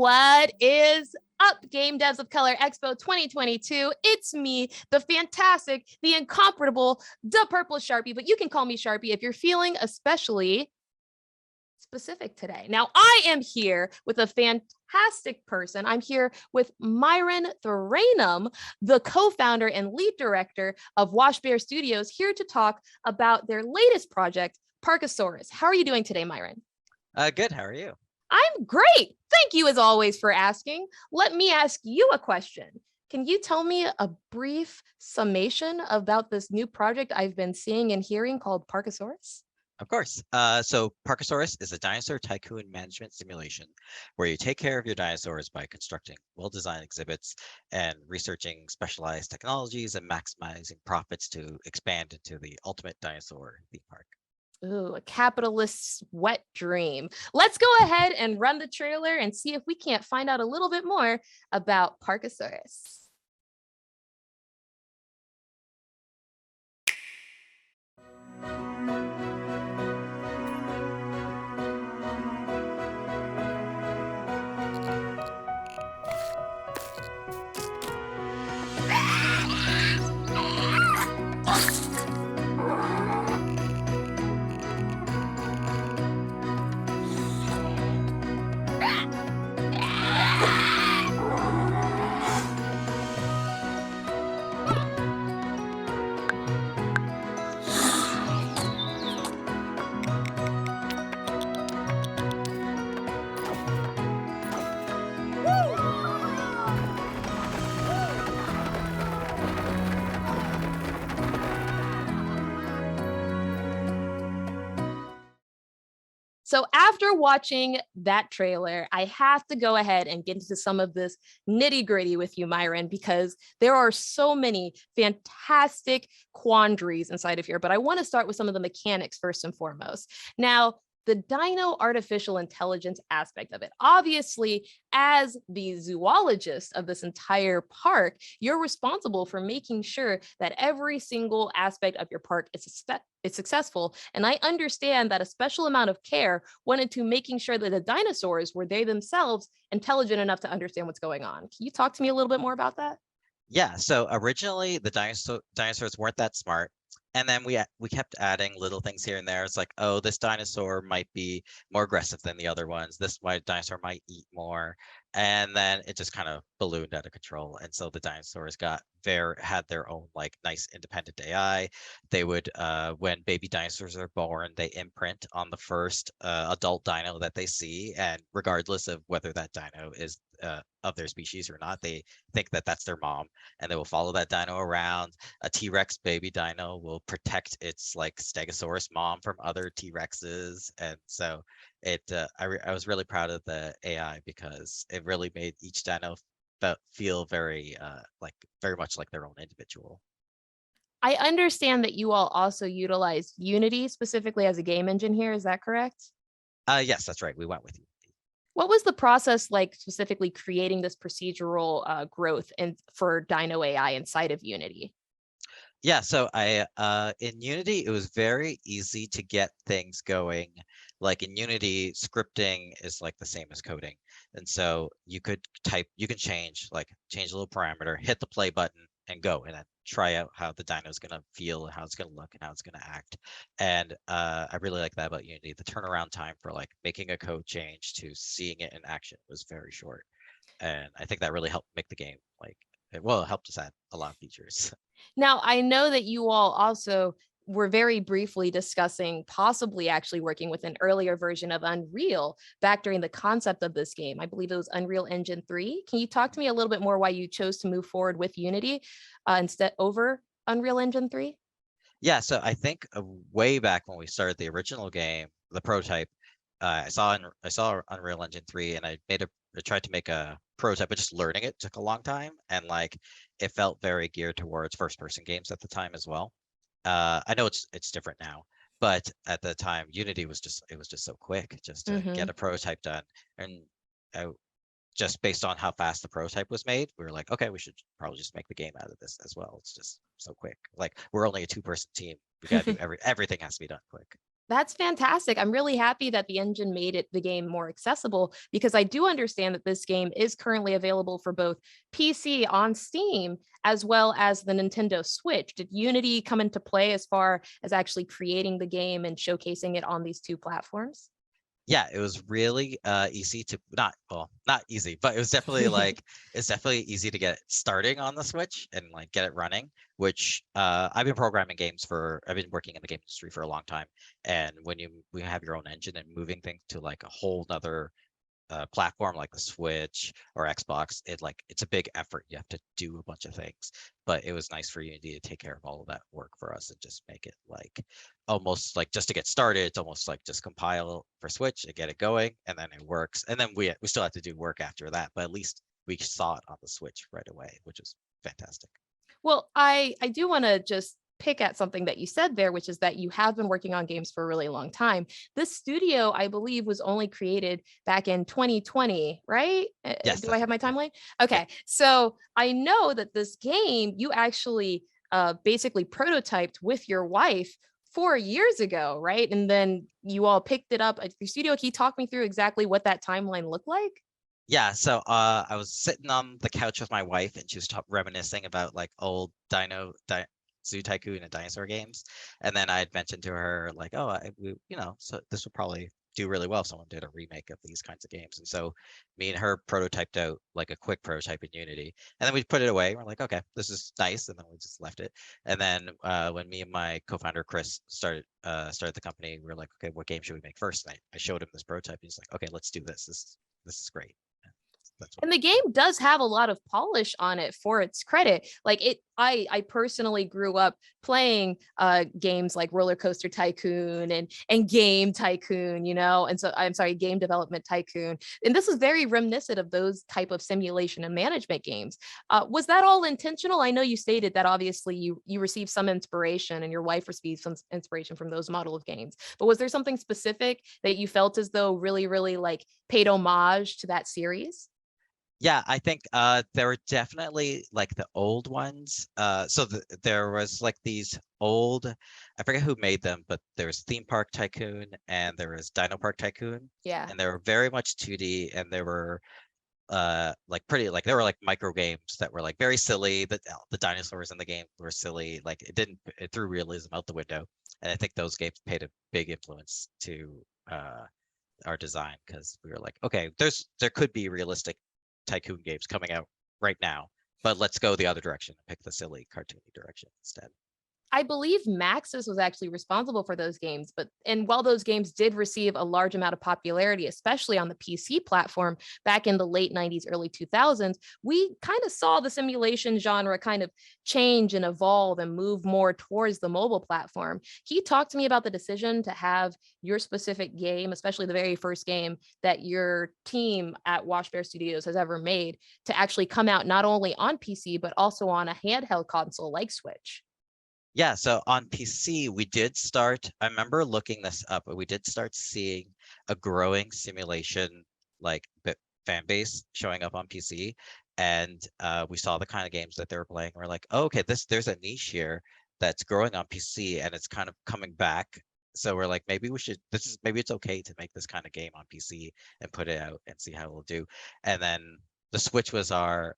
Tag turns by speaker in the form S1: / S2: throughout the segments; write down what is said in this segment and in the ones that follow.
S1: What is up, Game Devs of Color Expo 2022? It's me, the fantastic, the incomparable, the purple Sharpie, but you can call me Sharpie if you're feeling especially specific today. Now, I am here with a fantastic person. I'm here with Myron Thranum, the co-founder and lead director of Wash Bear Studios, here to talk about their latest project, Parkasaurus. How are you doing today, Myron?
S2: Good. How are you?
S1: I'm great. Thank you as always for asking. Let me ask you a question. Can you tell me a brief summation about this new project I've been seeing and hearing called Parkasaurus?
S2: Of course. So Parkasaurus is a dinosaur tycoon management simulation where you take care of your dinosaurs by constructing well-designed exhibits and researching specialized technologies and maximizing profits to expand into the ultimate dinosaur theme park.
S1: Ooh, a capitalist's wet dream. Let's go ahead and run the trailer and see if we can't find out a little bit more about Parkasaurus. So after watching that trailer, I have to go ahead and get into some of this nitty gritty with you, Myron, because there are so many fantastic quandaries inside of here. But I want to start with some of the mechanics first and foremost. Now, the dino artificial intelligence aspect of it. Obviously, as the zoologist of this entire park, you're responsible for making sure that every single aspect of your park is successful. And I understand that a special amount of care went into making sure that the dinosaurs were they themselves intelligent enough to understand what's going on. Can you talk to me a little bit more about that?
S2: Yeah. So originally the dinosaurs weren't that smart. And then we kept adding little things here and there. It's like, oh, this dinosaur might be more aggressive than the other ones. This dinosaur might eat more. And then it just kind of ballooned out of control. And so the dinosaurs had their own like nice independent AI. They would, when baby dinosaurs are born, they imprint on the first adult dino that they see. And regardless of whether that dino is of their species or not, they think that that's their mom, and they will follow that dino around. A T-Rex baby dino will protect its like Stegosaurus mom from other T-Rexes, and so I was really proud of the AI because it really made each dino feel very very much like their own individual.
S1: I understand that you all also utilize Unity specifically as a game engine here. Is that correct?
S2: Yes, that's right. We went with you.
S1: What was the process like specifically creating this procedural growth for Dino AI inside of Unity?
S2: Yeah, so I in Unity it was very easy to get things going. Like in Unity, scripting is like the same as coding. And so you can change a little parameter, hit the play button and go, and then try out how the dyno is gonna feel and how it's gonna look and how it's gonna act. And I really like that about Unity. The turnaround time for like making a code change to seeing it in action was very short. And I think that really helped make the game it helped us add a lot of features.
S1: Now, I know that you all also were very briefly discussing possibly actually working with an earlier version of Unreal back during the concept of this game. I believe it was Unreal Engine 3. Can you talk to me a little bit more why you chose to move forward with Unity instead over Unreal Engine 3?
S2: Yeah, so I think way back when we started the original game, the prototype, I saw Unreal Engine 3, and I tried to make a prototype, but just learning it took a long time, and like it felt very geared towards first-person games at the time as well. I know it's different now, but at the time, Unity was just so quick just to get a prototype done, and just based on how fast the prototype was made, we were like, okay, we should probably just make the game out of this as well. It's just so quick. Like we're only a two-person team. We gotta do everything has to be done quick.
S1: That's fantastic. I'm really happy that the engine made the game more accessible because I do understand that this game is currently available for both PC on Steam as well as the Nintendo Switch. Did Unity come into play as far as actually creating the game and showcasing it on these two platforms?
S2: Yeah, it was really easy to not easy, but it was definitely like it's definitely easy to get starting on the Switch and like get it running, which I've been programming games for I've been working in the game industry for a long time. And when you have your own engine and moving things to like a whole nother platform like the Switch or Xbox, it's a big effort. You have to do a bunch of things, but it was nice for Unity to take care of all of that work for us and just make it like almost like just to get started. It's almost like just compile for Switch and get it going, and then it works. And then we still have to do work after that, but at least we saw it on the Switch right away, which is fantastic.
S1: Well, I do want to just pick at something that you said there, which is that you have been working on games for a really long time. This studio, I believe, was only created back in 2020, right?
S2: Yes,
S1: Do I
S2: that's
S1: have my
S2: right. Yeah.
S1: timeline?
S2: Yeah.
S1: Okay. So I know that this game you actually basically prototyped with your wife 4 years ago, right? And then you all picked it up at your studio. Can you talk me through exactly what that timeline looked like?
S2: Yeah, so I was sitting on the couch with my wife, and she was reminiscing about like old Zoo Tycoon and dinosaur games. And then I had mentioned to her like, oh, so this would probably do really well if someone did a remake of these kinds of games. And so me and her prototyped out like a quick prototype in Unity, and then we put it away. We're like, okay, this is nice, and then we just left it. And then when me and my co-founder Chris started the company, we were like, okay, what game should we make first? And I showed him this prototype. He's like, okay, let's do this. This is great. That's what
S1: And the game does have a lot of polish on it for its credit. Like I personally grew up playing games like Roller Coaster Tycoon and Game Tycoon, and so I'm sorry, Game Development Tycoon. And this is very reminiscent of those type of simulation and management games. Was that all intentional? I know you stated that obviously you received some inspiration and your wife received some inspiration from those model of games. But was there something specific that you felt as though really, really like paid homage to that series?
S2: Yeah, I think there were definitely like the old ones. There was like these old, I forget who made them, but there's Theme Park Tycoon and there was Dino Park Tycoon,
S1: Yeah.
S2: and they were very much 2D, and they were like pretty like they were like micro games that were like very silly. The dinosaurs in the game were silly. Like it threw realism out the window. And I think those games paid a big influence to our design, because we were like, okay, there could be realistic tycoon games coming out right now, but let's go the other direction and pick the silly cartoony direction instead.
S1: I believe Maxis was actually responsible for those games, and while those games did receive a large amount of popularity, especially on the PC platform back in the late 90s, early 2000s, we kind of saw the simulation genre kind of change and evolve and move more towards the mobile platform. Can you talk to me about the decision to have your specific game, especially the very first game that your team at Wash Bear Studios has ever made, to actually come out not only on PC, but also on a handheld console like Switch?
S2: Yeah, so on PC, I remember looking this up, but we did start seeing a growing simulation fan base showing up on PC. And we saw the kind of games that they were playing. We're like, oh, okay, there's a niche here that's growing on PC and it's kind of coming back. So we're like, maybe it's okay to make this kind of game on PC and put it out and see how it'll do. And then the Switch was our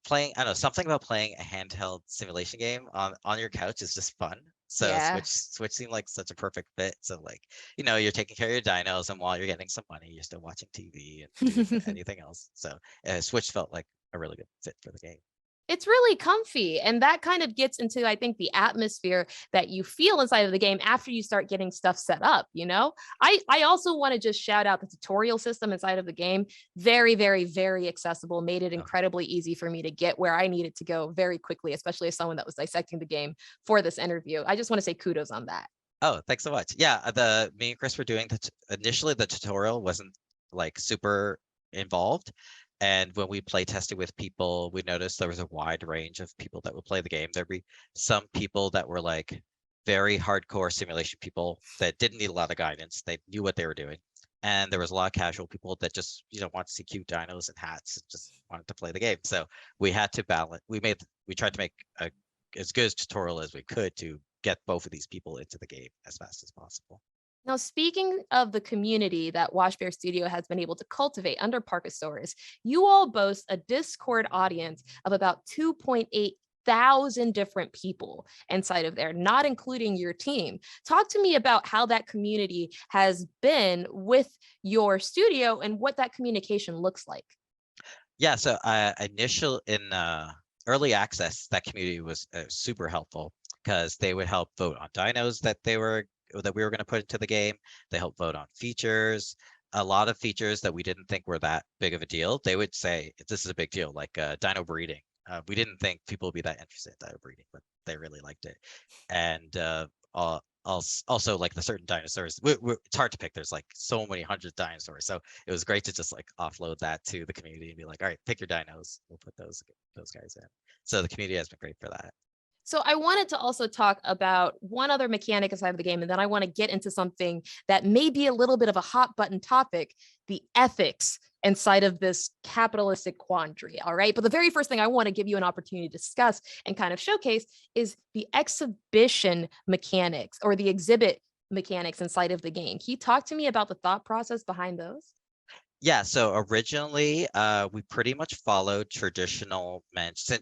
S2: playing. I don't know, something about playing a handheld simulation game on your couch is just fun. So
S1: Yeah.
S2: Switch seemed like such a perfect fit. So like, you're taking care of your dinos, and while you're getting some money, you're still watching TV and doing anything else. So Switch felt like a really good fit for the game.
S1: It's really comfy, and that kind of gets into, I think, the atmosphere that you feel inside of the game after you start getting stuff set up. I also want to just shout out the tutorial system inside of the game. Very, very, very accessible, made it
S2: Oh,
S1: incredibly easy for me to get where I needed to go very quickly, especially as someone that was dissecting the game for this interview. I just want to say kudos on that.
S2: oh, thanks so much. Yeah, the me and Chris were doing initially the tutorial wasn't like super involved. And when we play tested with people, we noticed there was a wide range of people that would play the game. There'd be some people that were like very hardcore simulation people that didn't need a lot of guidance. They knew what they were doing. And there was a lot of casual people that just, want to see cute dinos and hats and just wanted to play the game. So we had to balance. We tried to make as good a tutorial as we could to get both of these people into the game as fast as possible.
S1: Now, speaking of the community that Wash Bear Studio has been able to cultivate under Parkasaurus, you all boast a Discord audience of about 2.8 thousand different people inside of there, not including your team. Talk to me about how that community has been with your studio and what that communication looks like.
S2: Yeah, so initial in early access, that community was super helpful because they would help vote on dinos that we were going to put into the game. They helped vote on features. A lot of features that we didn't think were that big of a deal, they would say this is a big deal, like dino breeding. We didn't think people would be that interested in dino breeding, but they really liked it. And also like the certain dinosaurs, it's hard to pick. There's like so many hundred dinosaurs, so it was great to just like offload that to the community and be like, all right, pick your dinos. We'll put those guys in. So the community has been great for that.
S1: So I wanted to also talk about one other mechanic inside of the game, and then I want to get into something that may be a little bit of a hot button topic, the ethics inside of this capitalistic quandary. All right. But the very first thing I want to give you an opportunity to discuss and kind of showcase is the exhibition mechanics or the exhibit mechanics inside of the game. Can you talk to me about the thought process behind those?
S2: Yeah, so originally, we pretty much followed traditional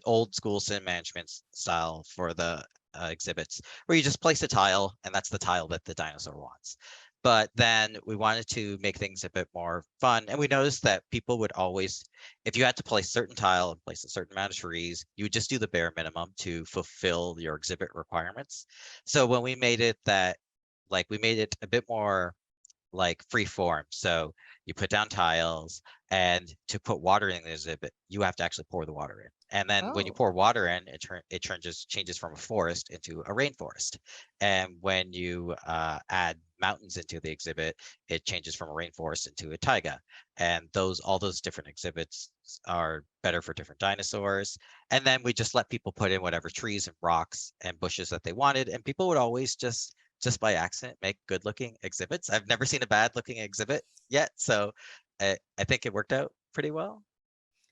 S2: old school sim management style for the exhibits, where you just place a tile, and that's the tile that the dinosaur wants. But then we wanted to make things a bit more fun, and we noticed that people would always, if you had to place a certain tile and place a certain amount of trees, you would just do the bare minimum to fulfill your exhibit requirements. So when we made it we made it a bit more like free form. So you put down tiles, and to put water in the exhibit, you have to actually pour the water in. And then when you
S1: Oh.
S2: pour water in, it changes from a forest into a rainforest. And when you add mountains into the exhibit, it changes from a rainforest into a taiga. And all those different exhibits are better for different dinosaurs. And then we just let people put in whatever trees and rocks and bushes that they wanted, and people would always just by accident make good looking exhibits. I've never seen a bad looking exhibit yet, so I think it worked out pretty well.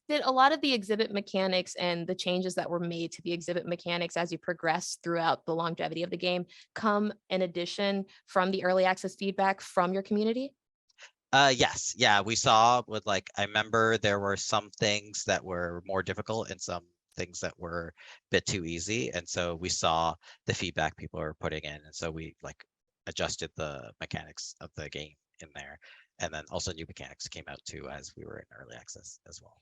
S1: Did a lot of the exhibit mechanics and the changes that were made to the exhibit mechanics as you progress throughout the longevity of the game come in addition from the early access feedback from your community?
S2: Yes, yeah, we saw with I remember there were some things that were more difficult and some things that were a bit too easy, and so we saw the feedback people were putting in, and so we adjusted the mechanics of the game in there, and then also new mechanics came out too as we were in early access as well.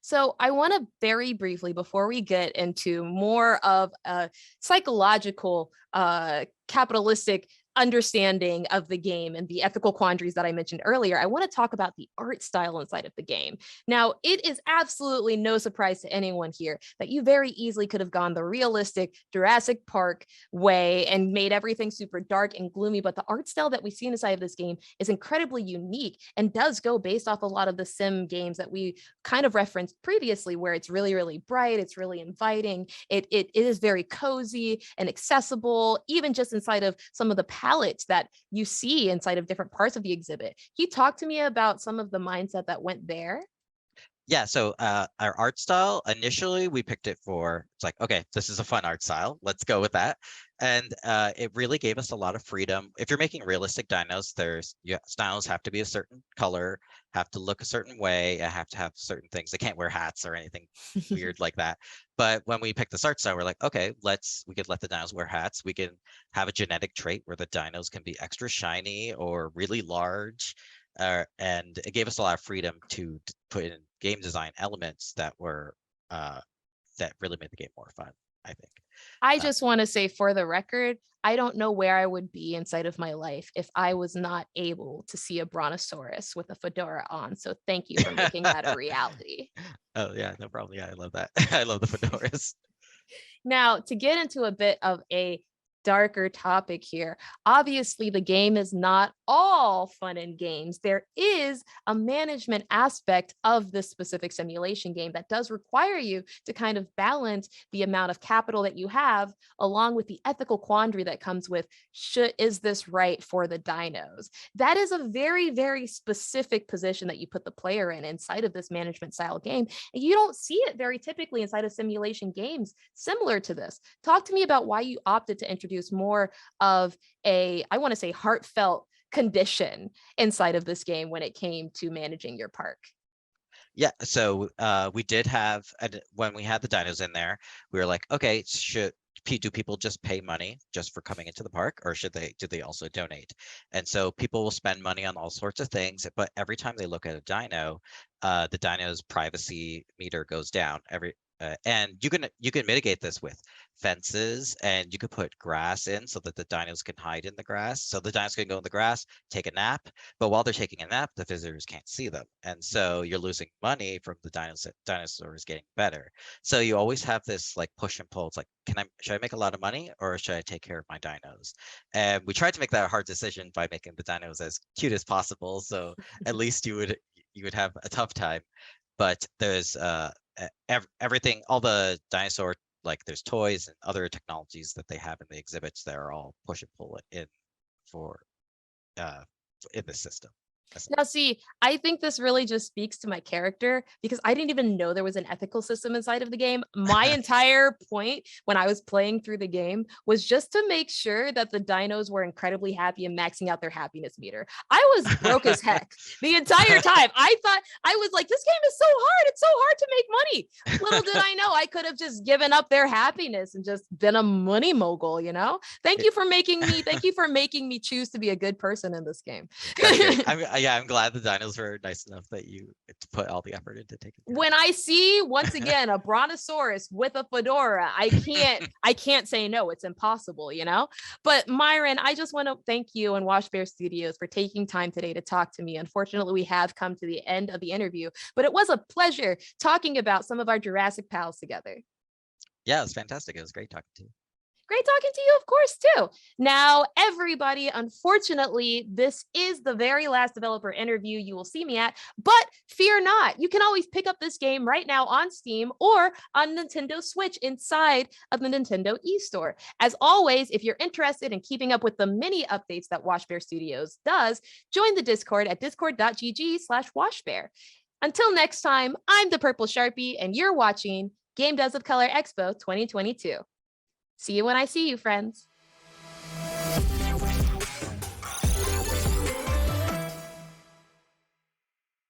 S1: So I want to very briefly, before we get into more of a psychological, capitalistic understanding of the game and the ethical quandaries that I mentioned earlier, I want to talk about the art style inside of the game. Now, it is absolutely no surprise to anyone here that you very easily could have gone the realistic Jurassic Park way and made everything super dark and gloomy, but the art style that we see inside of this game is incredibly unique and does go based off a lot of the sim games that we kind of referenced previously, where it's really, really bright, it's really inviting, it is very cozy and accessible, even just inside of some of the palettes that you see inside of different parts of the exhibit. Can you talk to me about some of the mindset that went there?
S2: Yeah, so our art style, initially we picked it for, it's like, okay, this is a fun art style. Let's go with that. And it really gave us a lot of freedom. If you're making realistic dinos, dinos have to be a certain color, have to look a certain way, have to have certain things. They can't wear hats or anything weird like that. But when we picked this art style, we're like, okay, we could let the dinos wear hats. We can have a genetic trait where the dinos can be extra shiny or really large. And it gave us a lot of freedom to put in game design elements that were that really made the game more fun, I think.
S1: I
S2: Uh,
S1: just want to say for the record, I don't know where I would be inside of my life if I was not able to see a brontosaurus with a fedora on. So thank you for making that a reality.
S2: oh yeah, no problem. Yeah, I love that. I love the fedoras.
S1: Now, to get into a bit of a darker topic here, obviously the game is not all fun and games. There is a management aspect of this specific simulation game that does require you to kind of balance the amount of capital that you have along with the ethical quandary that comes with is this right for the dinos? That is a very, very specific position that you put the player in inside of this management style game. And you don't see it very typically inside of simulation games similar to this. Talk to me about why you opted to introduce introduce more of a, I want to say, heartfelt condition inside of this game when it came to managing your park.
S2: Yeah, so we did have, when we had the dinos in there, we were like, okay, do people just pay money just for coming into the park, or do they also donate? And so people will spend money on all sorts of things, but every time they look at a dino, the dino's privacy meter goes down and you can mitigate this with fences, and you could put grass in so that the dinos can hide in the grass. So the dinos can go in the grass, take a nap, but while they're taking a nap, the visitors can't see them. And so you're losing money from the dinosaurs getting better. So you always have this like push and pull. It's like, should I make a lot of money, or should I take care of my dinos? And we tried to make that a hard decision by making the dinos as cute as possible. So at least you would have a tough time. But there's everything, all the dinosaur, like there's toys and other technologies that they have in the exhibits that are all push and pull in for in the system.
S1: Now, see, I think this really just speaks to my character because I didn't even know there was an ethical system inside of the game. My entire point when I was playing through the game was just to make sure that the dinos were incredibly happy and maxing out their happiness meter. I was broke as heck the entire time. I thought, I was like, this game is so hard. It's so hard to make money. Little did I know I could have just given up their happiness and just been a money mogul, you know? Thank you for making me choose to be a good person in this game.
S2: I'm glad the dinos were nice enough that you put all the effort into taking care.
S1: When I see once again a brontosaurus with a fedora, I can't say no. It's impossible, you know. But Myron, I just want to thank you and Wash Bear Studios for taking time today to talk to me. Unfortunately, we have come to the end of the interview, but it was a pleasure talking about some of our Jurassic pals together.
S2: Yeah, it was fantastic. It was great talking to you.
S1: Great talking to you, of course, too. Now, everybody, unfortunately, this is the very last developer interview you will see me at, but fear not. You can always pick up this game right now on Steam or on Nintendo Switch inside of the Nintendo eStore. As always, if you're interested in keeping up with the mini updates that Wash Bear Studios does, join the Discord at discord.gg/washbear. Until next time, I'm the Purple Sharpie, and you're watching Game Does of Color Expo 2022. See you when I see you, friends.